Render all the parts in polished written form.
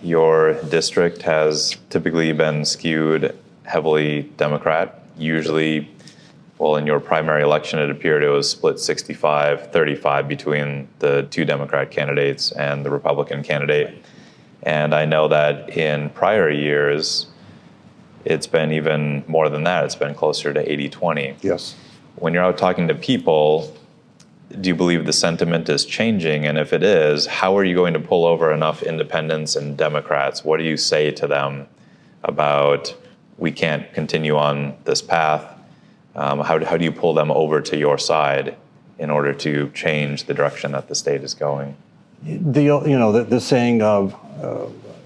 Your district has typically been skewed heavily Democrat. Usually, well, in your primary election, it appeared it was split 65-35 between the two Democrat candidates and the Republican candidate. And I know that in prior years, it's been even more than that. It's been closer to 80-20. Yes. When you're out talking to people, do you believe the sentiment is changing? And if it is, how are you going to pull over enough independents and Democrats? What do you say to them about we can't continue on this path? How do you pull them over to your side in order to change the direction that the state is going? The saying of,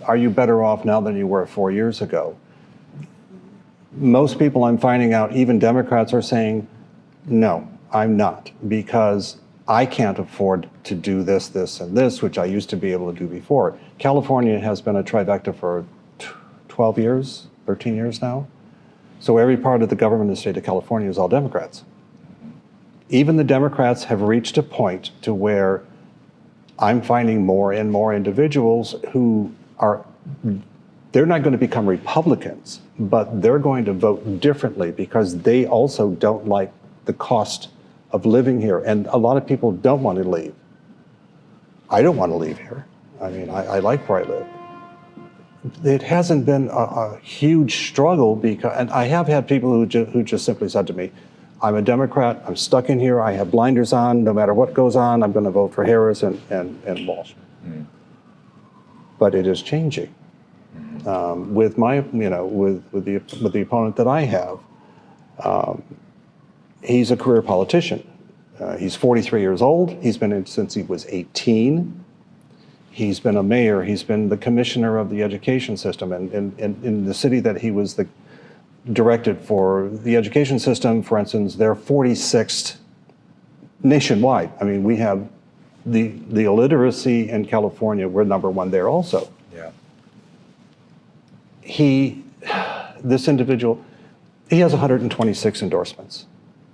are you better off now than you were 4 years ago? Most people I'm finding out, even Democrats, are saying, no, I'm not, because I can't afford to do this, this, and this, which I used to be able to do before. California has been a trifecta for 12 years, 13 years now. So every part of the government in the state of California is all Democrats. Even the Democrats have reached a point to where I'm finding more and more individuals who are, they're not going to become Republicans, but they're going to vote differently because they also don't like the cost of living here. And a lot of people don't want to leave. I don't want to leave here. I mean, I like where I live. It hasn't been a huge struggle because, and I have had people who just simply said to me, I'm a Democrat, I'm stuck in here, I have blinders on, no matter what goes on, I'm going to vote for Harris and Walsh. Mm. But it is changing. With my, with the opponent that I have, he's a career politician. He's 43 years old. He's been in since he was 18. He's been a mayor. He's been the commissioner of the education system. And in the city that he was directed for the education system, for instance, they're 46th nationwide. I mean, we have the illiteracy in California, we're number one there also. Yeah. This individual, he has 126 endorsements.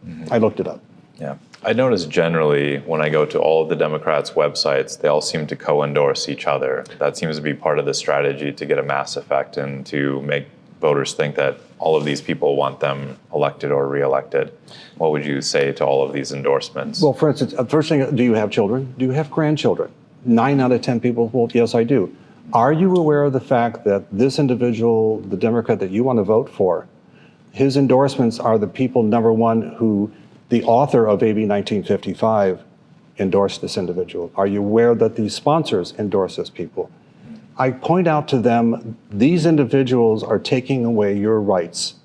Mm-hmm. I looked it up. Yeah. I notice generally when I go to all of the Democrats' websites, they all seem to co-endorse each other. That seems to be part of the strategy to get a mass effect and to make voters think that all of these people want them elected or reelected. What would you say to all of these endorsements? Well, for instance, first thing, do you have children? Do you have grandchildren? 9 out of 10 people, well, yes, I do. Are you aware of the fact that this individual, the Democrat that you want to vote for, his endorsements are the people, number one, who the author of AB 1955 endorsed this individual? Are you aware that the sponsors endorse this people? I point out to them, these individuals are taking away your rights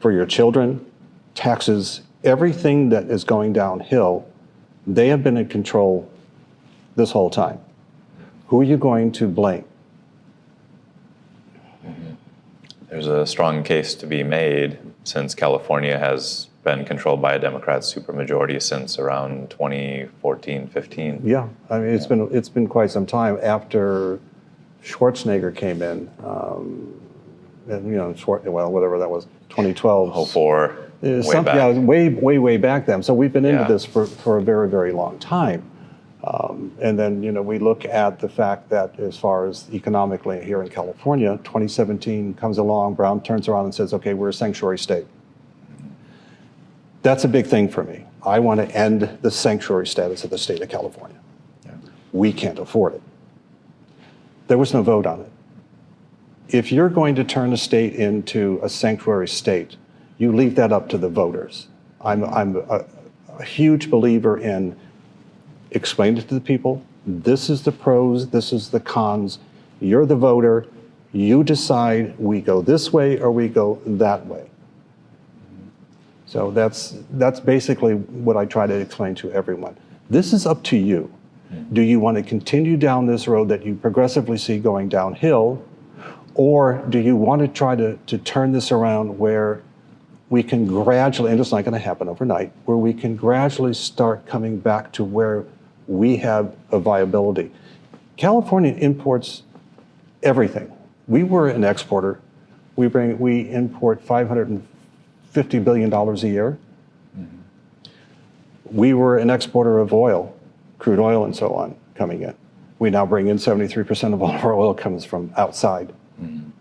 for your children, taxes, everything that is going downhill. They have been in control this whole time. Who are you going to blame? There's a strong case to be made since California has been controlled by a Democrat supermajority since around 2014, 15. Yeah, I mean, it's been quite some time after Schwarzenegger came in, and whatever that was, 2012. 04, way back. Yeah, way back then. So we've been into this for a very, very long time. And then, we look at the fact that as far as economically here in California, 2017 comes along, Brown turns around and says, okay, we're a sanctuary state. That's a big thing for me. I want to end the sanctuary status of the state of California. Yeah. We can't afford it. There was no vote on it. If you're going to turn a state into a sanctuary state, you leave that up to the voters. I'm a huge believer in explain it to the people. This is the pros, this is the cons. You're the voter. You decide we go this way or we go that way. So that's basically what I try to explain to everyone. This is up to you. Do you want to continue down this road that you progressively see going downhill, or do you want to try to turn this around where we can gradually, and it's not going to happen overnight, where we can gradually start coming back to where we have a viability. California imports everything. We were an exporter. We import $550 billion a year. Mm-hmm. We were an exporter of oil, crude oil and so on, coming in. We now bring in 73% of all of our oil comes from outside. And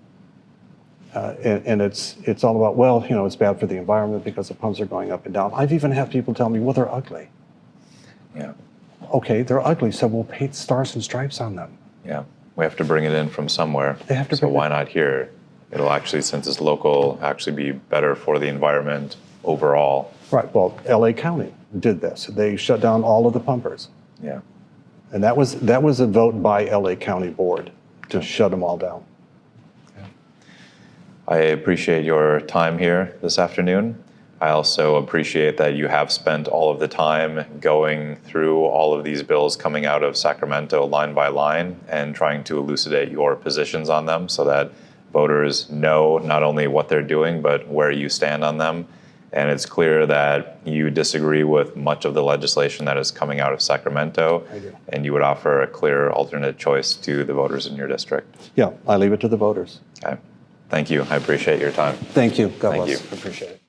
it's all about, well, you know, it's bad for the environment because the pumps are going up and down. I've even had people tell me, well, they're ugly. Yeah. Okay, they're ugly, so we'll paint stars and stripes on them. Yeah. We have to bring it in from somewhere. They have to So bring why it- not here? It'll actually, since it's local, actually be better for the environment overall. Right, well, LA County did this. They shut down all of the pumpers. Yeah. And that was a vote by LA County Board to shut them all down. I appreciate your time here this afternoon. I also appreciate that you have spent all of the time going through all of these bills coming out of Sacramento line by line and trying to elucidate your positions on them so that voters know not only what they're doing, but where you stand on them. And it's clear that you disagree with much of the legislation that is coming out of Sacramento. I do. And you would offer a clear alternate choice to the voters in your district. Yeah, I leave it to the voters. Okay. Thank you. I appreciate your time. Thank you. God Thank bless. you. I appreciate it.